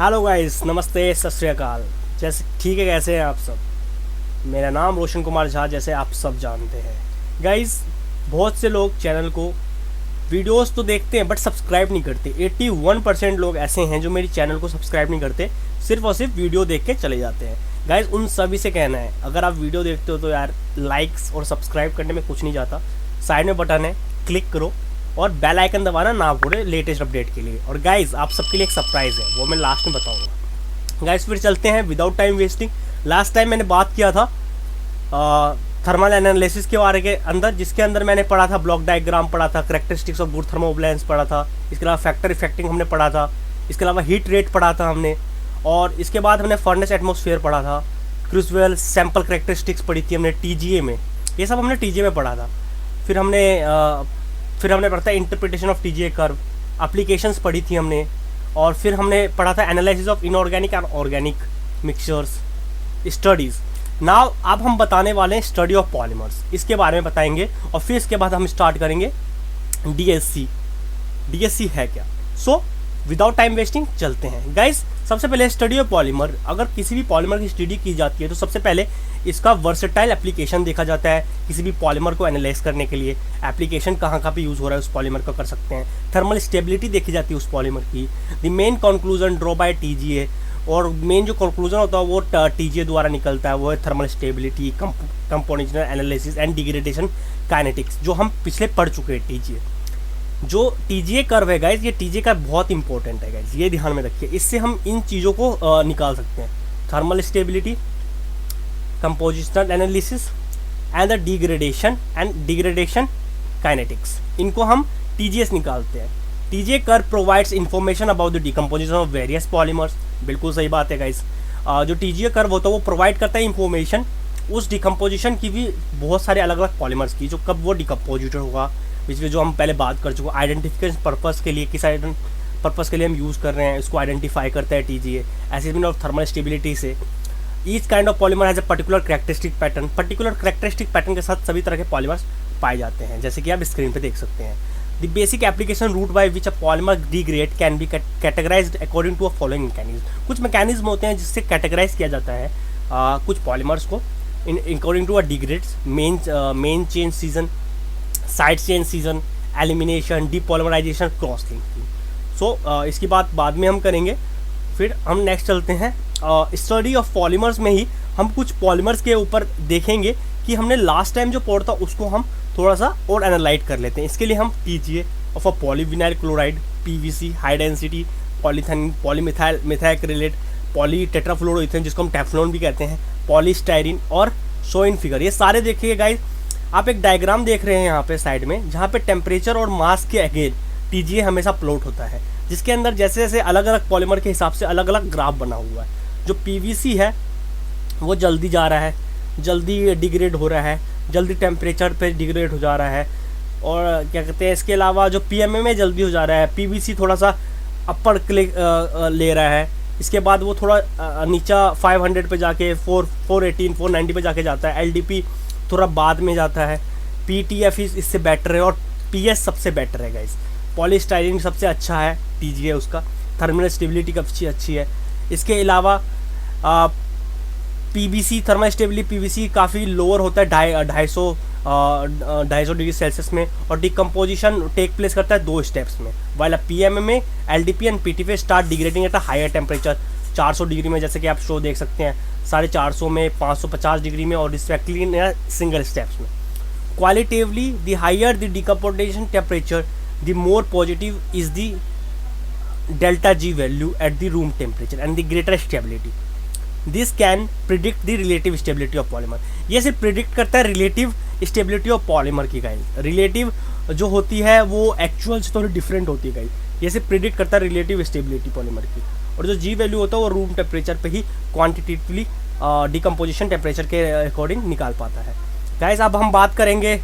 Hello guys, नमस्ते, सत श्री अकाल। जैसे ठीक है, कैसे हैं आप सब। मेरा नाम रोशन कुमार झा, जैसे आप सब जानते हैं। गाइस, बहुत से लोग चैनल को वीडियोस तो देखते हैं बट सब्सक्राइब नहीं करते। 81% लोग ऐसे हैं जो मेरी चैनल को सब्सक्राइब नहीं करते, सिर्फ और सिर्फ वीडियो देख के चले जाते हैं। गाइस, उन सभी से कहना है, अगर आप वीडियो देखते हो तो यार लाइक्स और सब्सक्राइब करने में कुछ नहीं जाता। साइड में बटन है, क्लिक करो और बेल आइकन दबाना ना भूले लेटेस्ट अपडेट के लिए। और गाइस, आप सबके लिए एक सरप्राइज़ है, वो मैं लास्ट में बताऊंगा। गाइस, फिर चलते हैं without time wasting. Last time मैंने बात किया था थर्मल एनालिसिस के बारे के अंदर, जिसके अंदर मैंने पढ़ा था ब्लॉक डायग्राम पढ़ा था, करैक्टरिस्टिक्स ऑफ गुड थर्मोब्लेंस पढ़ा था, इसके अलावा फैक्टर इफेक्टिंग हमने पढ़ा था, इसके अलावा हीट रेट पढ़ा था हमने, और इसके बाद हमने फर्नेस एटमॉस्फेयर पढ़ा था, क्रूसिबल सैंपल करैक्टरिस्टिक्स पढ़ी थी हमने टीजीए में। ये सब हमने टीजीए में पढ़ा था। फिर हमने पढ़ा था interpretation of TGA curve, applications पढ़ी थी हमने, और फिर हमने पढ़ा था analysis of inorganic and organic mixtures studies. Now अब हम बताने वाले हैं स्टडी ऑफ पॉलीमर्स, इसके बारे में बताएंगे, और फिर इसके बाद हम स्टार्ट करेंगे डीएससी है क्या। सो विदाउट टाइम वेस्टिंग चलते हैं। गाइस, सबसे पहले स्टडी ऑफ पॉलीमर। अगर किसी भी पॉलीमर की स्टडी की जाती है तो सबसे पहले इसका वर्सेटाइल एप्लीकेशन देखा जाता है। किसी भी पॉलीमर को एनालाइज करने के लिए एप्लीकेशन कहाँ पे यूज़ हो रहा है उस पॉलीमर का कर सकते हैं। थर्मल स्टेबिलिटी देखी जाती है उस पॉलीमर की। The main conclusion draw by TGA, और मेन जो कंक्लूजन होता है वो टीजीए द्वारा निकलता है, वो है thermal stability, compositional analysis and degradation kinetics, जो हम पिछले पढ़ चुके हैं। टीजीए जो टीजीए कर्व है गाइज, ये टीजीए कर्व बहुत इंपॉर्टेंट है गाइज, ये ध्यान में रखिए। इससे हम इन चीज़ों को निकाल सकते हैं, thermal stability, compositional analysis and the degradation kinetics, इनको हम टीजीएस निकालते हैं। TGA curve provides information about the decomposition of various polymers. बिल्कुल सही बात है गाइज। जो टीजीए कर्व होता है वो प्रोवाइड करता है इंफॉर्मेशन उस डिकम्पोजिशन की भी, बहुत सारे अलग अलग पॉलीमर्स की, जो कब वो डिकम्पोजिटेड होगा, इसमें जो हम पहले बात कर चुके। आइडेंटिफिकेशन पर्पस के लिए, किस पर्पस के लिए हम यूज़ कर रहे हैं, इसको आइडेंटिफाई करता है TGA. Assessment of thermal stability से each kind of polymer has a particular characteristic pattern. Particular characteristic pattern के साथ सभी तरह के पॉलीमर्स पाए जाते हैं, जैसे कि आप स्क्रीन पे देख सकते हैं। The basic application route by which a polymer degrade can be categorised according to a following mechanism. कुछ मैकेनिज्म होते हैं जिससे कैटेगराइज किया जाता है कुछ पॉलीमर्स को according to a degrades, main chain scission, side chain scission, elimination, depolymerisation, cross linking. So इसकी बात बाद में हम करेंगे। फिर हम नेक्स्ट चलते हैं स्टडी ऑफ पॉलीमर्स में ही हम कुछ पॉलीमर्स के ऊपर देखेंगे कि हमने लास्ट टाइम जो पढ़ा था उसको हम थोड़ा सा और एनालाइज कर लेते हैं। इसके लिए हम TGA of a polyvinyl chloride, PVC, high density polythene, polymethyl methacrylate, poly tetrafluoroethane जिसको हम टेफ्लॉन भी कहते हैं, पॉलीस्टाइरिन और शोइन फिगर, ये सारे देखिए गाइस। आप एक डायग्राम देख रहे हैं यहाँ पे साइड में, जहाँ पे टेम्परेचर और मास के अगेन टीजीए हमेशा प्लॉट होता है, जिसके अंदर जैसे जैसे अलग अलग पॉलीमर के हिसाब से अलग अलग ग्राफ बना हुआ है। जो पीवीसी है वो जल्दी जा रहा है, जल्दी डिग्रेड हो रहा है, जल्दी टेम्परेचर पे डिग्रेड हो जा रहा है, और क्या कहते हैं, इसके अलावा जो पीएमए में जल्दी हो जा रहा है, पीवीसी थोड़ा सा अपर क्लिक ले रहा है, इसके बाद वो थोड़ा नीचा 500 पे जाके 418 490 पे जाके जाता है, एलडीपी थोड़ा बाद में जाता है, पीटीएफ इससे बेटर है, और पीएस सबसे बेटर है गाइस। पॉलीस्टाइरिन सबसे अच्छा है टीजीए, उसका थर्मल स्टेबिलिटी काफ़ी अच्छी है। इसके अलावा पीवीसी, थर्मल स्टेबिलिटी पीवीसी काफ़ी लोअर होता है 250 डिग्री सेल्सियस में, और डिकम्पोजिशन टेक प्लेस करता है 2 स्टेप्स में। वाइल पीएम में LDP and PTP start degrading at a higher temperature 400 degree में, जैसे कि आप शो देख सकते हैं, 450 में, 550 डिग्री में, और रिस्पेक्टिवली इन सिंगल स्टेप्स में। Qualitatively the higher the decomposition temperature the more positive is the delta G value at the room temperature and the greater stability. This can predict the relative stability of polymer. ये सिर्फ predict करता है relative stability of polymer की guys. Relative जो होती है वो actual से थोड़ी डिफरेंट होती है गाइस। ये सिर्फ प्रिडिक्ट करता है रिलेटिव स्टेबिलिटी पॉलीमर की, और जो जी वैल्यू होता है वो रूम टेम्परेचर पे ही क्वांटिटेटिवली डिकम्पोजिशन टेम्परेचर के अकॉर्डिंग निकाल पाता है गाइस। अब हम बात करेंगे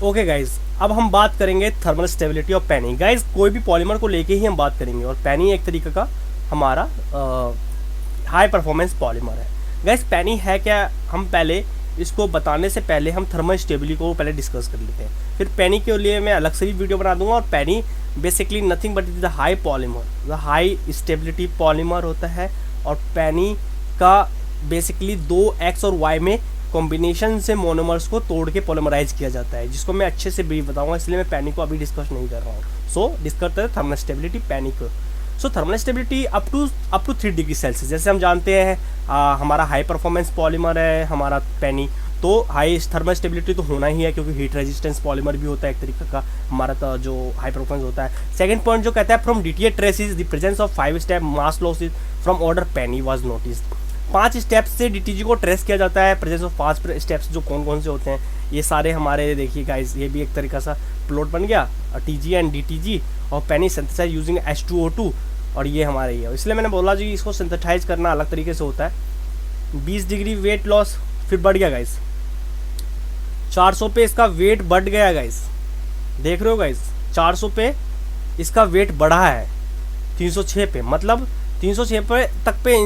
ओके गाइज, अब हम बात करेंगे थर्मल स्टेबिलिटी ऑफ पैनी। गाइज, कोई भी पॉलीमर को लेके ही हम बात करेंगे, और पैनी एक तरीके का हमारा हाई परफॉर्मेंस पॉलीमर है। गाइज, पैनी है क्या, हम पहले इसको बताने से पहले हम थर्मल स्टेबिलिटी को पहले डिस्कस कर लेते हैं। फिर पैनी के लिए मैं अलग से भी वीडियो बना दूंगा, और पैनी basically nothing but the high polymer, the high stability polymer होता है। और पेनी का बेसिकली 2 x और y में कॉम्बिनेशन से मोनोमर्स को तोड़ के पॉलीमराइज किया जाता है, जिसको मैं अच्छे से ब्रीफ बताऊंगा, इसलिए मैं पेनी को अभी डिस्कस नहीं कर रहा हूँ। सो डिस्कस करते हैं थर्मल स्टेबिलिटी पेनी को। So thermal stability up to 3 degree Celsius. जैसे हम जानते हैं हमारा हाई परफॉर्मेंस पॉलीमर है हमारा पेनी, तो हाई थर्मल स्टेबिलिटी तो होना ही है, क्योंकि हीट रेजिस्टेंस पॉलीमर भी होता है एक तरीके का हमारा तो जो हाई परफॉर्मेंस होता है। सेकंड पॉइंट जो कहता है from DTA traces the presence of 5 step mass losses from order Penney was noticed. 5 steps से DTG को ट्रेस किया जाता है। प्रेजेंस ऑफ 5 स्टेप्स जो कौन कौन से होते हैं ये सारे हमारे देखिए गाइस, ये भी एक तरीका सा प्लॉट बन गया TG एंड DTG और पेनी सिंथेसाइज यूजिंग H2O2, और ये हमारे ये, इसलिए मैंने बोला जी इसको सिंथेसाइज करना अलग तरीके से होता है। 20 डिग्री वेट लॉस फिर बढ़ गया गाइस, 400 पे इसका वेट बढ़ गया गाइस, देख रहे हो गाइस 400 पे इसका वेट बढ़ा है 306 पे, मतलब 306 पे तक पे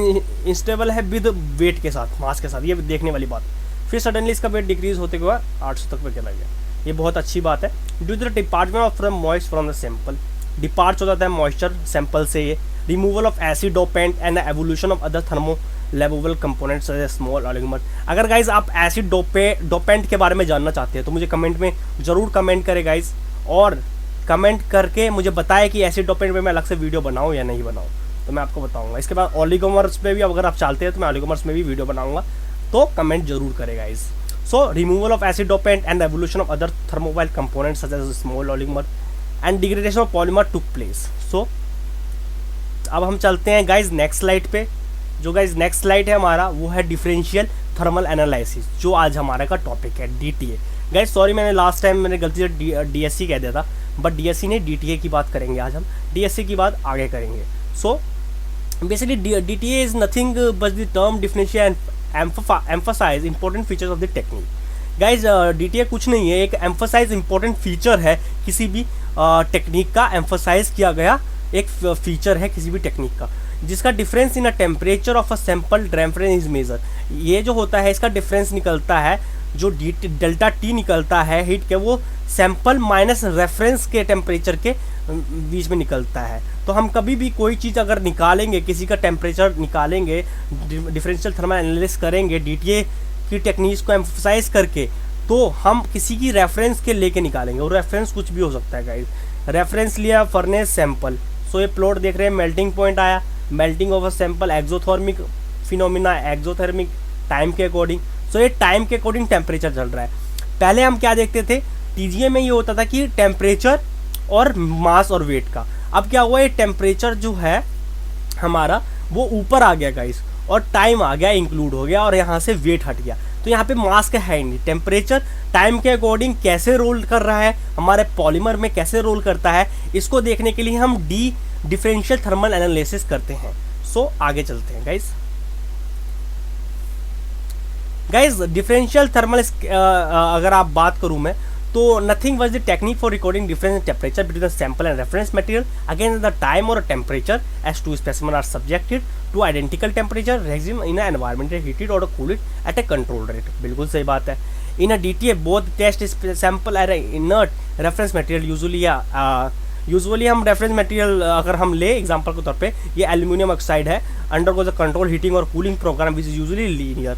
इंस्टेबल है विद वेट के साथ, मास के साथ, ये देखने वाली बात। फिर सडनली इसका वेट डिक्रीज होते हुए 800 तक पे चला गया, ये बहुत अच्छी बात है। Due to the department of moist from the sample, depart हो जाता है मॉइस्चर सैंपल से, ये removal of acid dopant and evolution of other thermolabile components small oligomer. अगर गाइज आप एसिड डोपेंट के बारे में जानना चाहते हैं तो मुझे कमेंट में ज़रूर कमेंट करें गाइज, और कमेंट करके मुझे बताएं कि एसिड डोपेंट पे मैं अलग से वीडियो बनाऊँ या नहीं बनाऊँ, तो मैं आपको बताऊंगा। इसके बाद ऑलिगोमर्स पे भी अगर आप चाहते हैं तो मैं ऑलिगोमर्स में भी वीडियो बनाऊंगा, तो कमेंट जरूर करें guys. So removal of acid dopant and evolution of other thermolabile components such as small oligomer and degradation of polymer took place. So अब हम चलते हैं गाइज नेक्स्ट स्लाइड पे। जो गाइज नेक्स्ट स्लाइड है हमारा वो है डिफरेंशियल थर्मल एनालिसिस, जो आज हमारा का टॉपिक है DTA। गाइज सॉरी मैंने लास्ट टाइम मैंने गलती से DSC कह दिया था, बट DSC नहीं DTA की बात करेंगे आज हम, DSC की बात आगे करेंगे। सो basically DTA is nothing but the term differentiate and emphasize important features of the technique। guys DTA कुछ नहीं है, एक emphasize important feature है किसी भी टेक्निक का, emphasize किया गया एक फीचर है किसी भी टेक्निक का, जिसका difference in a temperature of a sample reference is measure. ये जो होता है इसका डिफरेंस निकलता है, जो डेल्टा T निकलता है हीट के, वो सैंपल माइनस रेफरेंस के टेम्परेचर के बीच में निकलता है। तो हम कभी भी कोई चीज़ अगर निकालेंगे, किसी का टेम्परेचर निकालेंगे, डिफरेंशियल थर्मल एनालिसिस करेंगे DTA की टेक्निक्स को एम्फसाइज करके, तो हम किसी की रेफरेंस के लेके निकालेंगे, और रेफरेंस कुछ भी हो सकता है गाइस। रेफरेंस लिया फर्नेस सैंपल, सो ये प्लॉट देख रहे हैं, मेल्टिंग पॉइंट आया, melting of a sample, exothermic phenomena, exothermic time के अकॉर्डिंग। सो ये टाइम के अकॉर्डिंग टेम्परेचर चल रहा है। पहले हम क्या देखते थे, TGA में ये होता था कि टेम्परेचर और मास और वेट का। अब क्या हुआ, ये टेम्परेचर जो है हमारा वो ऊपर आ गया गाइस, और टाइम आ गया इंक्लूड हो गया, और यहाँ से वेट हट गया। तो यहाँ पे मास का है नहीं, टेम्परेचर टाइम के अकॉर्डिंग कैसे रोल कर रहा है, हमारे पॉलीमर में कैसे रोल करता है, इसको देखने के लिए हम डिफरेंशियल थर्मल एनालिसिस करते हैं। सो आगे चलते हैं गाइस डिफरेंशियल थर्मल अगर आप बात करूँ मैं, तो nothing was the technique for recording difference in temperature between the sample and reference material against the time और temperature as two specimen are subjected to identical temperature regime in environment heated और cooled at a control rate. बिल्कुल सही बात है। In a DTA both test sample are inert reference material usually हम reference material अगर हम ले example के तौर पे, ये एल्यूमिनियम ऑक्साइड है, अंडरगोज अ कंट्रोल हीटिंग और cooling programme which is usually linear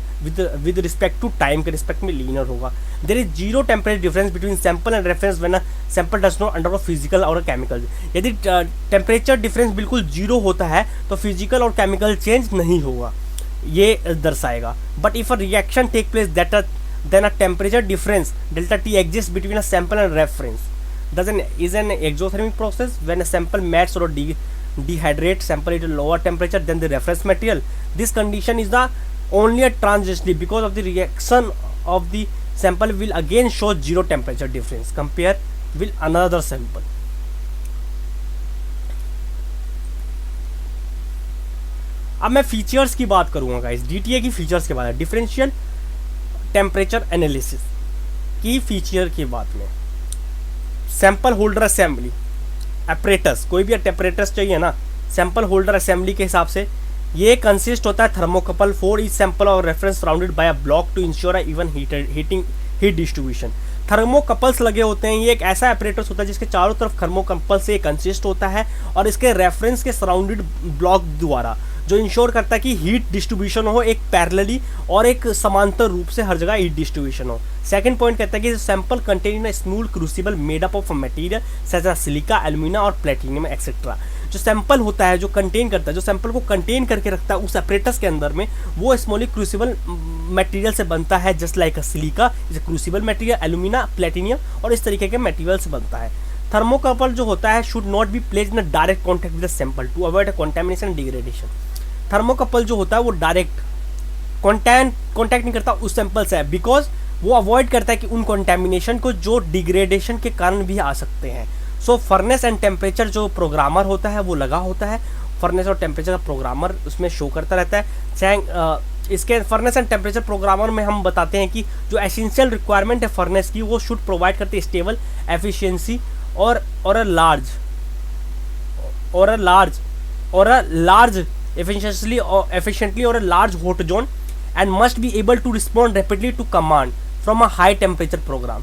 with respect to time के रिस्पेक्ट में लीनियर होगा। There is zero temperature difference between sample and reference when a sample does not undergo physical और chemical. यदि temperature difference बिल्कुल zero होता है तो physical और केमिकल चेंज नहीं होगा, ये दर्शाएगा। But if a reaction take place that then a temperature difference delta T exist between a sample and reference is an exothermic process when a sample melts or dehydrates sample at a lower temperature than the reference material. This condition is the only a transitionally because of the reaction of the sample will again show zero temperature difference compare with another sample. अब मैं features की बात करूंगा guys, DTA की features के बारे में, differential temperature analysis की फीचर की बात में। सैंपल होल्डर असेंबली अपरेटस, कोई भी अपरेटस चाहिए ना, सैंपल होल्डर असेंबली के हिसाब से ये कंसिस्ट होता है थर्मोकपल फॉर ईच सैंपल और reference surrounded by a block to ensure even heat distribution. Thermocouples लगे होते हैं। ये एक ऐसा एपरेटस होता है जिसके चारों तरफ थर्मोकपल से कंसिस्ट होता है और इसके रेफरेंस के सराउंडेड ब्लॉक द्वारा, जो इंश्योर करता है कि हीट डिस्ट्रीब्यूशन हो एक पैरेलली और एक समांतर रूप से हर जगह हीट डिस्ट्रीब्यूशन हो। सेकंड पॉइंट कहता है कि sample contain in smooth crucible made up of material such as silica, alumina और प्लेटिनियम एक्सेट्रा। जो सैंपल होता है, जो कंटेन करता है, जो सैंपल को कंटेन करके रखता है उस एपरेटस के अंदर में, वो स्मॉली क्रूसिबल मटेरियल से बनता है, just like silica is crucible material, alumina, platinum और इस तरीके के मटेरियल से बनता है। थर्मोकपल जो होता है should not be placed in direct contact with the sample to avoid contamination degradation. Thermocouple जो होता है वो डायरेक्ट कॉन्टैक्ट नहीं करता उस सैंपल से, बिकॉज वो अवॉइड करता है कि उन कंटामिनेशन को जो डिग्रेडेशन के कारण भी आ सकते हैं। सो फर्नेस एंड टेम्परेचर जो प्रोग्रामर होता है वो लगा होता है, फर्नेस और टेम्परेचर का प्रोग्रामर उसमें शो करता रहता है। इसके फर्नेस एंड टेम्परेचर प्रोग्रामर में हम बताते हैं कि जो एसेंशियल रिक्वायरमेंट है फर्नेस की, वो शुड प्रोवाइड करती है स्टेबल एफिशिएंसी और a large efficiently or a large hot zone and must be able to respond rapidly to command from a high temperature program।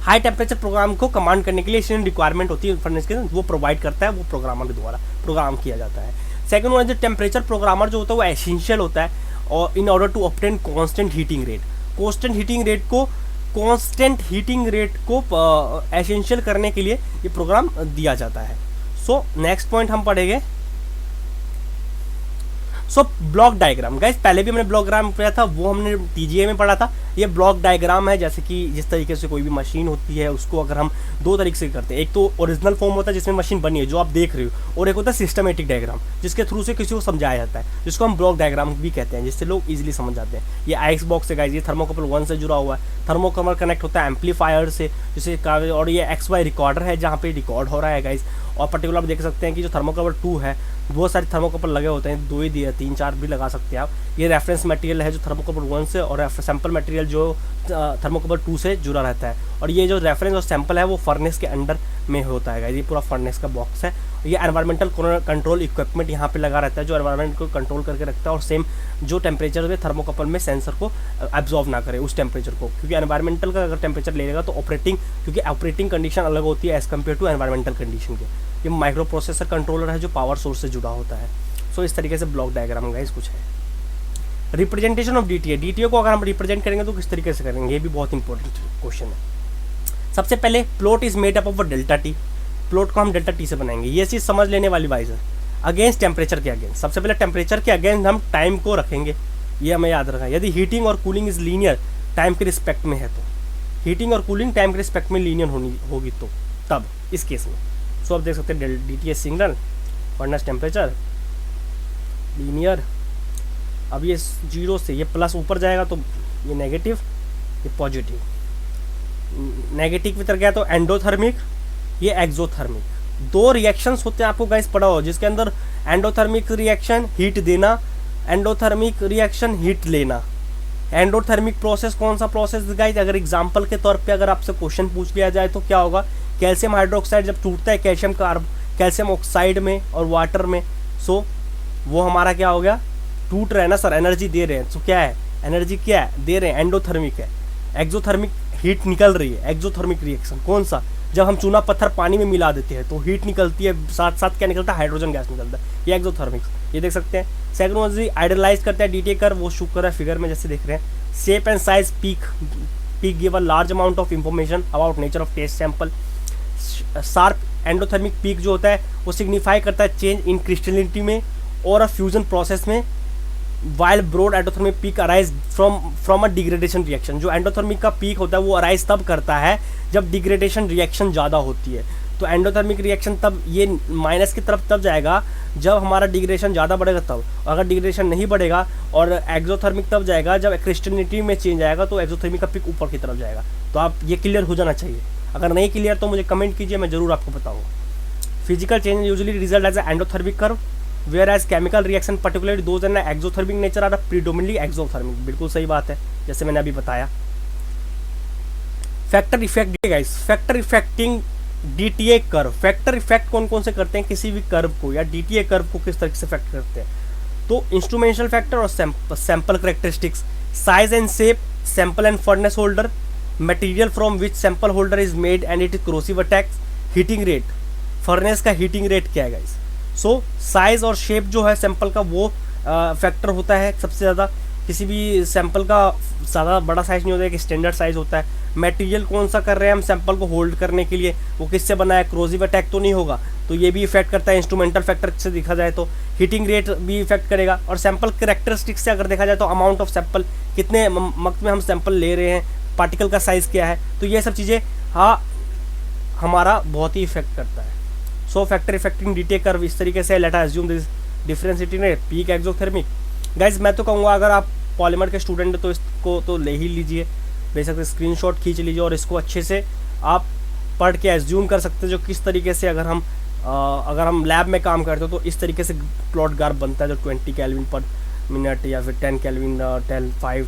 High temperature programme को command करने के लिए इसमें रिक्वायरमेंट होती है फर्नेस के, वो प्रोवाइड करता है, वो प्रोग्रामर के द्वारा प्रोग्राम किया जाता है। सेकंड वन जो टेम्परेचर प्रोग्रामर जो होता है वो एसेंशियल होता है और in order to obtain constant heating rate. Constant heating rate को एसेंशियल करने के लिए ये प्रोग्राम दिया जाता है। सो नेक्स्ट पॉइंट हम पढ़ेंगे ब्लॉक डायग्राम। गाइस पहले भी हमने ब्लॉक डायग्राम पढ़ा था, वो हमने टीजीए में पढ़ा था। ये ब्लॉक डायग्राम है, जैसे कि जिस तरीके से कोई भी मशीन होती है उसको अगर हम दो तरीके से करते हैं, एक तो ओरिजिनल फॉर्म होता है जिसमें मशीन बनी है जो आप देख रहे हो, और एक होता है सिस्टमेटिक डायग्राम जिसके थ्रू से किसी को समझाया जाता है, जिसको हम ब्लॉक डायग्राम भी कहते हैं, जिससे लोग इजीली समझ जाते हैं। ये आइस बॉक्स है गाइस, ये थर्मोकपल 1 से जुड़ा हुआ है। थर्मोकपल कनेक्ट होता है एम्पलीफायर से, जिसे और ये XY रिकॉर्डर है जहाँ पे रिकॉर्ड हो रहा है गाइस। और पर्टिकुलर आप देख सकते हैं कि जो थर्मोकपल 2 है, बहुत सारे थर्मोकपल लगे होते हैं, 2 ही दिए, 3-4 भी लगा सकते हैं आप। ये रेफरेंस मटेरियल है जो थर्मोकपल 1 से, और सैंपल मटेरियल जो थर्मोकपल 2 से जुड़ा रहता है। और ये जो रेफरेंस और सैंपल है वो फर्नेस के अंडर में होता है। ये पूरा फर्नेस का बॉक्स है। ये एनवायरमेंटल कंट्रोल इक्विपमेंट यहाँ पे लगा रहता है जो एनवायरमेंट को कंट्रोल करके रखता है, और सेम जो टेम्परेचर में थर्मोकपल में सेंसर को एब्जॉर्व ना करे उस टेम्परेचर को, क्योंकि एनवायरमेंटल का अगर टेम्परेचर लेगा तो क्योंकि ऑपरेटिंग कंडीशन अलग होती है as compared to environmental condition के। ये माइक्रो प्रोसेसर कंट्रोलर है जो पावर सोर्स से जुड़ा होता है। सो इस तरीके से ब्लॉक डायग्राम गाइस कुछ है। रिप्रेजेंटेशन ऑफ डीटीए को अगर हम रिप्रेजेंट करेंगे तो किस तरीके से करेंगे, ये भी बहुत इंपॉर्टेंट क्वेश्चन है। सबसे पहले plot is made up of delta T. Plot को हम डेल्टा टी से बनाएंगे, ये चीज़ समझ लेने वाली बात है। अगेंस्ट टेम्परेचर के अगेंस्ट, सबसे पहले टेम्परेचर के अगेंस्ट हम टाइम को रखेंगे, ये हमें याद रखना है। यदि हीटिंग और कूलिंग इज लीनियर टाइम के रिस्पेक्ट में है तो, हीटिंग और कूलिंग टाइम के रिस्पेक्ट में लीनियर होगी तो तब इस केस में। सो आप देख सकते हैं DTA signal, furnace temperature linear. अब ये 0 से ये प्लस ऊपर जाएगा तो ये नेगेटिव, ये पॉजिटिव। नेगेटिव की तरह गया तो एंडोथर्मिक, ये एक्सोथर्मिक। 2 रिएक्शंस होते हैं, आपको गाइस पढ़ा हो, जिसके अंदर एंडोथर्मिक रिएक्शन हीट देना, एंडोथर्मिक रिएक्शन हीट लेना। एंडोथर्मिक प्रोसेस कौन सा प्रोसेस गाइस, अगर एग्जांपल के तौर पे अगर आपसे क्वेश्चन पूछ लिया जाए तो क्या होगा, कैल्शियम हाइड्रोक्साइड जब टूटता है कैल्शियम ऑक्साइड में और वाटर में, सो वो हमारा क्या हो गया, टूट रहा है ना सर, एनर्जी दे रहे हैं, तो क्या है, एनर्जी क्या है दे रहे हैं, एंडोथर्मिक है। एक्सोथर्मिक हीट निकल रही है। एक्सोथर्मिक रिएक्शन कौन सा, जब हम चूना पत्थर पानी में मिला देते हैं तो हीट निकलती है, साथ साथ क्या निकलता है, हाइड्रोजन गैस निकलता है, ये एक्सोथर्मिक, ये देख सकते हैं। सेकंड वन आइडलाइज करता है डीटीए कर, वो शो कर रहा है फिगर में जैसे देख रहे हैं। Shape and size peak give a large amount of information about nature of test sample. Sharp endothermic peak जो होता है वो सिग्निफाई करता है चेंज इन क्रिस्टलिनिटी में और फ्यूजन प्रोसेस में, while broad endothermic peak arise from a degradation reaction. जो एंडोथर्मिक का पीक होता है वो अराइज तब करता है जब डिग्रेडेशन रिएक्शन ज़्यादा होती है। तो एंडोथर्मिक रिएक्शन तब ये माइनस की तरफ तब जाएगा जब हमारा डिग्रेडेशन ज़्यादा बढ़ेगा तब, अगर डिग्रेडेशन नहीं बढ़ेगा। और एक्सोथर्मिक तब जाएगा जब क्रिस्टलिनिटी में चेंज आएगा, तो एक्सोथर्मिक का पीक ऊपर की तरफ जाएगा। तो आप ये क्लियर हो जाना चाहिए, अगर नहीं क्लियर तो मुझे कमेंट कीजिए, मैं ज़रूर आपको बताऊँगा। Physical change usually result as endothermic curve, whereas chemical reaction particularly those in exothermic nature are predominantly exothermic। बिल्कुल सही बात है, जैसे मैंने अभी बताया। Factor effect guys, factor affecting DTA curve. Factor effect कौन कौन से करते हैं किसी भी कर्व को, या डीटीए कर्व को किस तरह से इफेक्ट करते हैं, तो इंस्ट्रूमेंटल फैक्टर और sample characteristics, size and shape, sample and furnace holder, material from which sample holder is made and it is corrosive attacks, heating rate, furnace का हीटिंग रेट क्या है गाइस। सो साइज और shape जो है sample का वो factor होता है सबसे ज़्यादा। किसी भी सैंपल का ज़्यादा बड़ा साइज़ नहीं होता है, एक स्टैंडर्ड साइज़ होता है। मटेरियल कौन सा कर रहे हैं हम सैंपल को होल्ड करने के लिए, वो किससे बना है, क्रोसिव अटैक तो नहीं होगा, तो ये भी इफेक्ट करता है। इंस्ट्रूमेंटल फैक्टर से देखा जाए तो हीटिंग रेट भी इफेक्ट करेगा। और सैंपल कैरेक्टरिस्टिक्स से अगर देखा जाए तो अमाउंट ऑफ सैंपल, कितने वक्त में हम सैंपल ले रहे हैं, पार्टिकल का साइज़ क्या है, तो ये सब चीज़ें हमारा बहुत ही इफेक्ट करता है। सो फैक्टर इफेक्टिंग डीटे कर्व इस तरीके से, let us assume this difference heating rate, peak exothermic. Guys मैं तो कहूँगा अगर आप पॉलीमर के स्टूडेंट तो इसको तो ले ही लीजिए, बेशक स्क्रीनशॉट खींच लीजिए और इसको अच्छे से आप पढ़ के एज्यूम कर सकते हैं जो किस तरीके से अगर हम लैब में काम करते हो तो इस तरीके से प्लॉट ग्राफ बनता है जो 20 केल्विन पर मिनट या फिर 10 केल्विन 10.5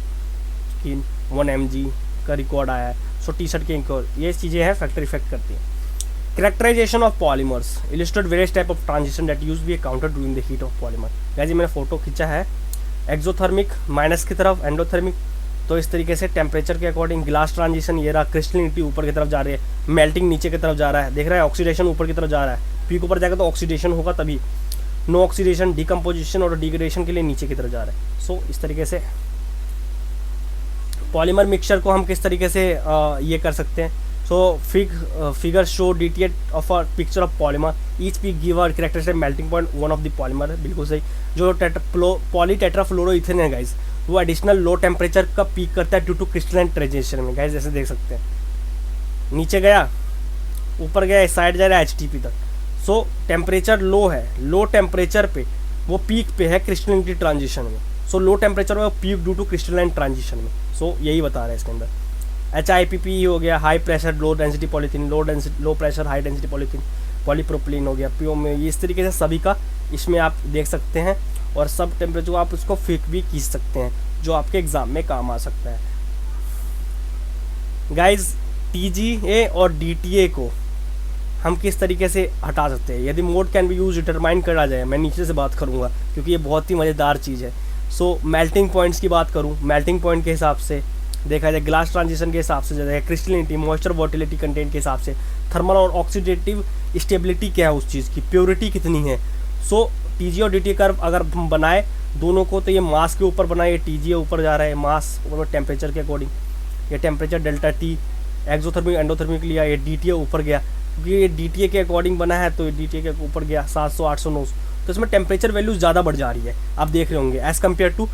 की 1 mg का रिकॉर्ड आया है। सो टी शर्ट के ये चीज़ें हैं फैक्टर इफेक्ट करती हैं। Characterization of polymers illustrate various type of transition that used to be encountered during the heat of polymer। जैसे मैंने फोटो खींचा है, एक्सोथर्मिक माइनस की तरफ, एंडोथर्मिक तो इस तरीके से टेम्परेचर के अकॉर्डिंग ग्लास ट्रांजिशन, ये रहा क्रिस्टलिनिटी ऊपर की तरफ जा रही है, मेल्टिंग नीचे की तरफ जा रहा है, देख रहा है ऑक्सीडेशन ऊपर की तरफ जा रहा है, पीक ऊपर जाएगा तो ऑक्सीडेशन होगा तभी, नो ऑक्सीडेशन डिकम्पोजिशन और डिग्रेडेशन के लिए नीचे की तरफ जा रहा है। सो इस तरीके से पॉलीमर मिक्सचर को हम किस तरीके से ये कर सकते हैं। So figure show detail of a picture of polymer, each peak give a characteristic melting point one of the polymer. बिल्कुल सही। जो पॉलीटेट्राफ्लोरोइथेन है गाइस, वो एडिशनल लो टेम्परेचर का पीक करता है ड्यू टू क्रिस्टलाइन ट्रांजिशन में। गाइस जैसे देख सकते हैं, नीचे गया, ऊपर गया, इस साइड जा रहा है HTP तक। सो टेम्परेचर लो है, लो टेम्परेचर पे वो पीक पे है क्रिस्टलिनिटी ट्रांजिशन में। सो लो टेम्परेचर में वो peak due to crystalline transition में। सो यही बता रहा है इसके अंदर। HIPP हो गया, high pressure low density polythene, low pressure high density polythene, polypropylene हो गया, PO में, ये इस तरीके से सभी का इसमें आप देख सकते हैं। और सब टेम्परेचर आप उसको फिक भी खींच सकते हैं जो आपके एग्जाम में काम आ सकता है। गाइज TGA और DTA को हम किस तरीके से हटा सकते हैं, यदि mode can be use determine करा जाए, मैं नीचे से बात करूँगा क्योंकि ये बहुत ही मज़ेदार चीज़ है। सो मेल्टिंग पॉइंट्स की बात करूँ, मेल्टिंग पॉइंट के हिसाब से देखा जाए, ग्लास ट्रांजिशन के हिसाब से देखा, क्रिस्टलिनिटी, मॉइस्चर वोटिलिटी कंटेंट के हिसाब से, थर्मल और ऑक्सीडेटिव स्टेबिलिटी क्या है उस चीज़ की, प्योरिटी कितनी है। सो TGA और DTA कर्व अगर हम बनाए दोनों को तो ये मास के ऊपर बनाए, ये TGA ऊपर जा रहा है, मास ऊपर टेम्परेचर के अकॉर्डिंग, ये temperature delta T exothermic endothermic लिया, ये DTA ऊपर गया क्योंकि ये DTA के अकॉर्डिंग बना है तो ये DTA के ऊपर गया 700 800 900, तो इसमें टेम्परेचर वैल्यू ज़्यादा बढ़ जा रही है, आप देख रहे होंगे एज़ कम्पेयर टू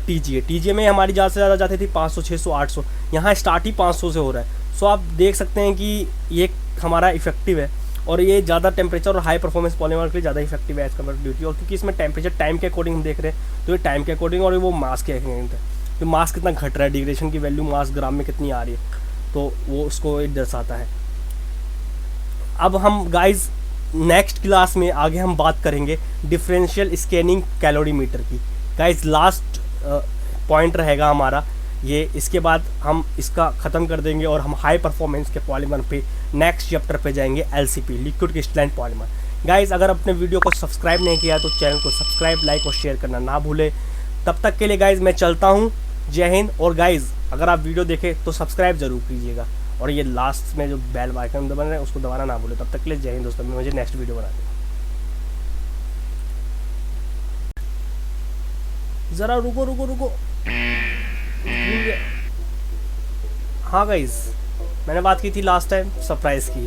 TGA में हमारी ज़्यादा से ज़्यादा जाती थी 500 600 800, यहाँ स्टार्ट ही 500 से हो रहा है। सो आप देख सकते हैं कि ये हमारा इफेक्टिव है और ये ज़्यादा टेम्परेचर और हाई परफॉर्मेंस पॉलीमर के लिए ज़्यादा इफेक्टिव है एज कम्पेयर टू DTA। और क्योंकि इसमें टेम्परेचर टाइम के अकॉर्डिंग हम देख रहे हैं तो ये टाइम के अकॉर्डिंग और वो मास के अकॉर्डिंग है, तो मास कितना घट रहा है, डिग्रेडेशन की वैल्यू मास ग्राम में कितनी आ रही है, तो वो उसको दर्शाता है। अब हम गाइज नेक्स्ट क्लास में आगे हम बात करेंगे डिफरेंशियल स्कैनिंग कैलोरीमीटर की। गाइज लास्ट पॉइंट रहेगा हमारा ये, इसके बाद हम इसका ख़त्म कर देंगे और हम हाई परफॉर्मेंस के पॉलीमर पे नेक्स्ट चैप्टर पे जाएंगे, LCP liquid crystalline polymer. Guys अगर अपने वीडियो को सब्सक्राइब नहीं किया तो चैनल को सब्सक्राइब, लाइक और शेयर करना ना भूले। तब तक के लिए गाइज मैं चलता हूँ, जय हिंद। और गाइज अगर आप वीडियो देखें तो सब्सक्राइब जरूर कीजिएगा और ये लास्ट में जो बेल आइकन दबाना है उसको दबाना ना भूले। तब तक के लिए जय हिंद दोस्तों, मुझे नेक्स्ट वीडियो बना दें। ज़रा रुको रुको रुको, हाँ गाइज मैंने बात की थी लास्ट टाइम सरप्राइज़ की,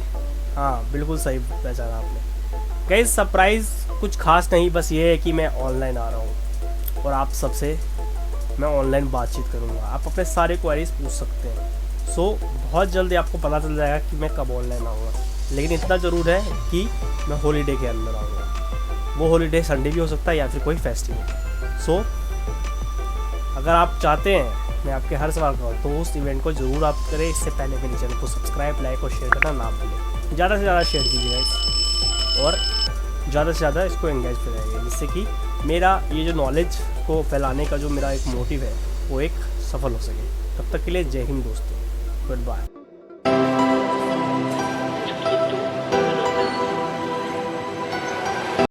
हाँ बिल्कुल सही पहचाना आपने। गाइज सरप्राइज़ कुछ खास नहीं, बस ये है कि मैं ऑनलाइन आ रहा हूँ और आप सबसे मैं ऑनलाइन बातचीत करूँगा, आप अपने सारे क्वेरीज पूछ सकते हैं। सो बहुत जल्दी आपको पता चल जाएगा कि मैं कब ऑनलाइन आऊँगा, लेकिन इतना ज़रूर है कि मैं हॉलीडे के अंदर आऊँगा। वो हॉलीडे संडे भी हो सकता है या फिर कोई फेस्टिवल। सो अगर आप चाहते हैं मैं आपके हर सवाल का तो उस इवेंट को ज़रूर आप करें। इससे पहले मेरे चैनल को सब्सक्राइब, लाइक और शेयर करना ना भूलें। ज़्यादा से ज़्यादा शेयर कीजिएगा और ज़्यादा से ज़्यादा इसको एंगेज कराइए, जिससे कि मेरा ये जो नॉलेज को फैलाने का जो मेरा एक मोटिव है वो एक सफल हो सके। तब तक के लिए जय हिंद दोस्तों, गुड बाय।